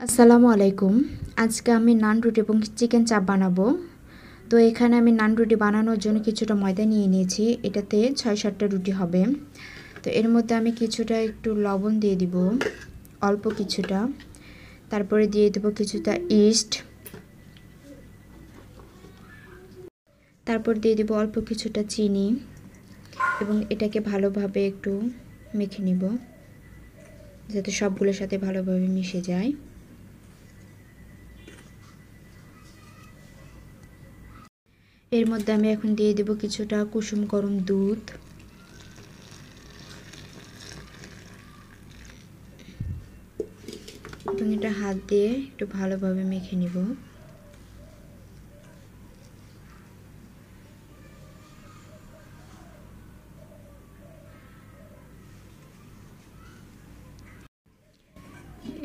আসসালামু আলাইকুম। আজকে আমি নান রুটি এবং চিকেন চাপ বানাবো। তো এখানে আমি নান রুটি বানানোর জন্য কিছুটা ময়দা নিয়ে নিয়েছি। এটাতে ৬-৭টা রুটি হবে। তো এর মধ্যে আমি কিছুটা একটু লবণ দিয়ে দিব, অল্প কিছুটা। তারপরে দিয়ে দেব কিছুটা ইস্ট। তারপর দিয়ে দেব অল্প কিছুটা চিনি এবং এটাকে ভালোভাবে একটু মেখে নিব যাতে সবগুলোর সাথে ভালোভাবে মিশে যায়। এর মধ্যে আমি এখন দিয়ে দেব কিছুটা কুসুম গরম দুধ। এবং এটা হাত দিয়ে একটু ভালোভাবে মেখে নিব।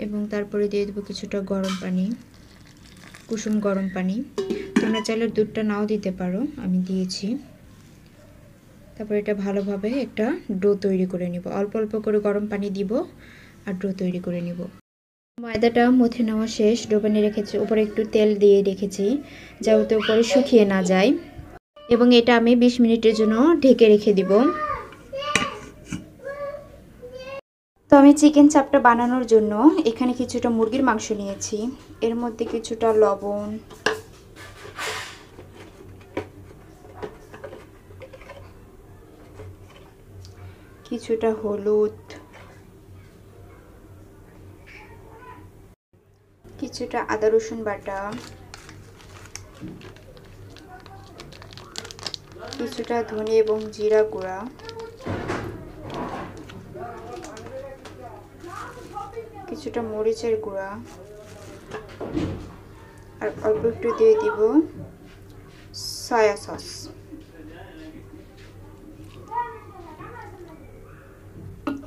এবং তারপরে দিয়ে দেব কিছুটা গরম পানি, কুসুম গরম পানি। তোমরা চাইলে দুধটা নাও দিতে পারো, আমি দিয়েছি। তারপর এটা ভালোভাবে একটা ডো তৈরি করে নিব। অল্প অল্প করে গরম পানি দিব আর ডো তৈরি করে নিব। ময়দাটা মথে নেওয়া শেষ। ডো বানিয়ে রেখেছি, উপরে একটু তেল দিয়ে রেখেছি যাতে উপরে শুকিয়ে না যায়। এবং এটা আমি 20 মিনিটের জন্য ঢেকে রেখে দিব। তো আমি চিকেন চাপটা বানানোর জন্য এখানে কিছুটা মুরগির মাংস নিয়েছি। এর মধ্যে কিছুটা লবণ, কিছুটা হলুদ, কিছুটা আদা রসুন বাটা, কিছুটা ধনে এবং জিরা গুঁড়া, কিছুটা মরিচের গুঁড়া আর অল্প একটু দিয়ে দিব সয়া সস।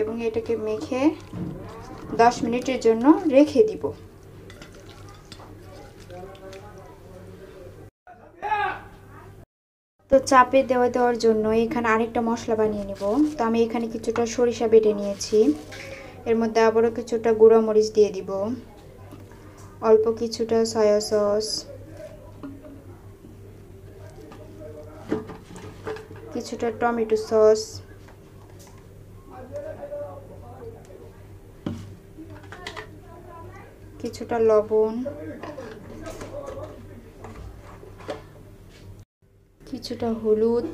এবং এটাকে মেখে 10 মিনিটের জন্য রেখে দিব। তো চাপে দেওয়ার জন্য এখানে আরেকটা মশলা বানিয়ে নিব। তো আমি এখানে কিছুটা সরিষা বেটে নিয়েছি। এর মধ্যে আবারও কিছুটা গুঁড়া মরিচ দিয়ে দিব, অল্প কিছুটা সয়া সস, কিছুটা টমেটো সস, কিছুটা লবণ, কিছুটা হলুদ,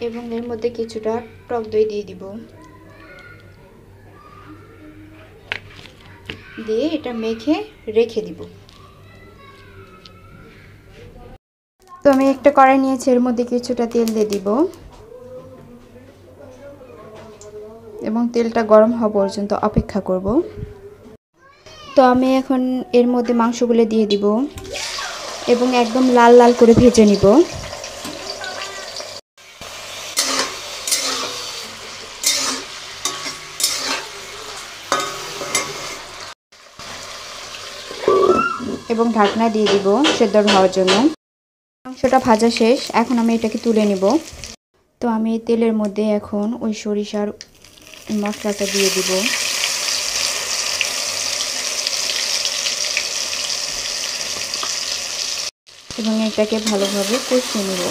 এবং এর মধ্যে কিছুটা টক দই দিয়ে দিব। দিয়ে এটা মেখে রেখে দিব। তো আমি একটা কড়াই নিয়েছি, এর মধ্যে কিছুটা তেল দিয়ে দিব এবং তেলটা গরম হওয়া পর্যন্ত অপেক্ষা করব। তো আমি এখন এর মধ্যে মাংসগুলো দিয়ে দিব এবং একদম লাল লাল করে ভেজে নিব। এবং ঢাকনা দিয়ে দিব সেদ্ধ হওয়ার জন্য। মাংসটা ভাজা শেষ, এখন আমি এটাকে তুলে নিব। তো আমি তেলের মধ্যে এখন ওই সরিষার মশলাটা দিয়ে দিব। এবং এটাকে ভালোভাবে কষিয়ে নেব।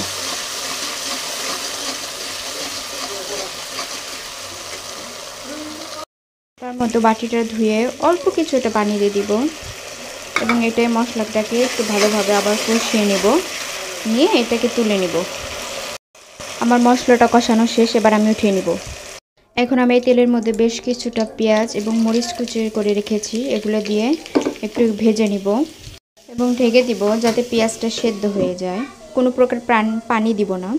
তার মধ্যে বাটিটা ধুয়ে অল্প কিছুটা পানি দিয়ে দিব এবং এটাই মশলাটাকে একটু ভালোভাবে আবার কষিয়ে নেব, নিয়ে এটাকে তুলে নেব। আমার মশলাটা কষানো শেষ, এবার আমি উঠিয়ে নেব। এখন আমি এই তেলের মধ্যে বেশ কিছুটা পেঁয়াজ এবং মরিচ কুচি করে রেখেছি, এগুলো দিয়ে একটু ভেজে নিব এবং ঢেকে দিব যাতে পেঁয়াজটা সেদ্ধ হয়ে যায়। কোনো প্রকার পানি দিব না।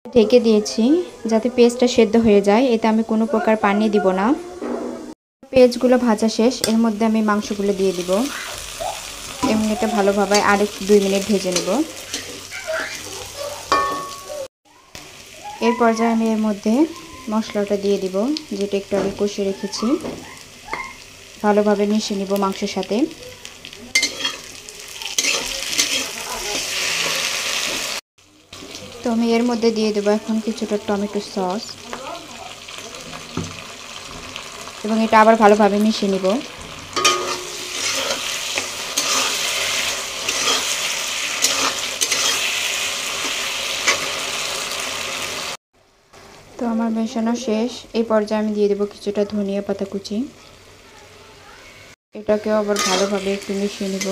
ঢেকে দিয়েছি যাতে পেঁয়াজটা সেদ্ধ হয়ে যায়, এতে আমি কোনো প্রকার পানি দিব না। পেঁয়াজগুলো ভাজা শেষ, এর মধ্যে আমি মাংসগুলো দিয়ে দিব এবং এটা ভালোভাবে আরেকটু 2 মিনিট ভেজে নেব। এর পর্যায়ে আমি এর মধ্যে মশলাটা দিয়ে দিব, যেটা একটু আগে কষিয়ে রেখেছি। ভালোভাবে মিশিয়ে নিব মাংসের সাথে। তো আমি এর মধ্যে দিয়ে দেবো এখন কিছুটা টমেটো সস। এবং এটা আবার ভালোভাবে মিশিয়ে নিব। তো আমার মেশানো শেষ। এই পর্যায়ে আমি দিয়ে দেব কিছুটা ধনিয়া পাতা কুচি। এটাকেও আবার ভালোভাবে একটু মিশিয়ে নিব।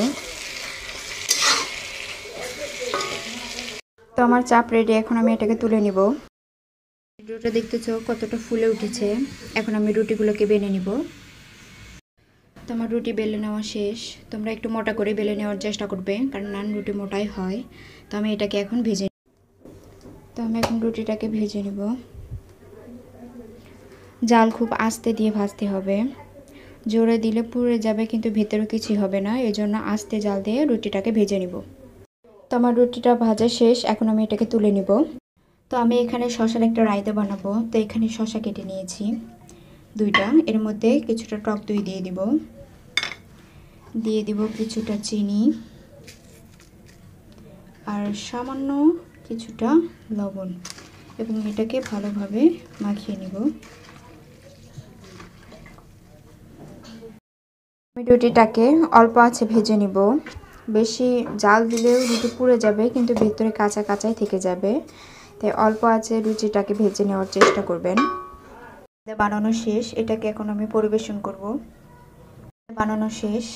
তো আমার চাপ রেডি, এখন আমি এটাকে তুলে নিব। ভিডিওটা দেখতেছো কতটা ফুলে উঠেছে। এখন আমি রুটিগুলোকে বেলে নিব। তো আমার রুটি বেলে নেওয়া শেষ। তোমরা একটু মোটা করে বেলে নেওয়ার চেষ্টা করবে, কারণ নান রুটি মোটাই হয়। তো আমি এটাকে এখন ভেজে রুটিটাকে ভেজে নিব। জাল খুব আস্তে দিয়ে ভাজতে হবে, জোরে দিলে পুড়ে যাবে কিন্তু ভেতরে কিছুই হবে না, এজন্য আস্তে জাল দিয়ে রুটিটাকে ভেজে নিব। তো আমার রুটিটা ভাজা শেষ, এখন আমি এটাকে তুলে নিব। তো আমি এখানে শসার একটা রায়তা বানাবো। তো এখানে শসা কেটে নিয়েছি 2টা। এর মধ্যে কিছুটা টক দই দিয়ে দিব কিছুটা চিনি আর সামান্য কিছুটা লবণ, এবং এটাকে ভালোভাবে মাখিয়ে নিব। আমি রুটিটাকে অল্প আঁচে ভেজে নিব। বেশি জাল দিলেও রুটি পুড়ে যাবে, কিন্তু ভেতরে কাঁচা কাঁচাই থেকে যাবে। তাই অল্প আঁচে রুটিটাকে ভেজে নেওয়ার চেষ্টা করবেন। বানানো শেষ, এটাকে এখন আমি পরিবেশন করব। বানানো শেষ।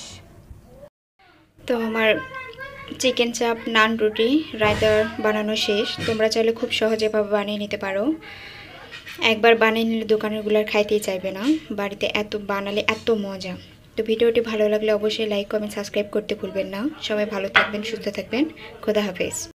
তো আমার চিকেন চাপ, নান, রুটি, রায়তা বানানো শেষ। তোমরা চাইলে খুব সহজেভাবে বানিয়ে নিতে পারো। একবার বানিয়ে নিলে দোকানেরগুলো আর খাইতেই চাইবে না। বাড়িতে এত বানালে এত মজা। তো ভিডিওটি ভালো লাগলে অবশ্যই লাইক, কমেন্ট, সাবস্ক্রাইব করতে ভুলবেন না। সবাই ভালো থাকবেন, সুস্থ থাকবেন। খোদা হাফেজ।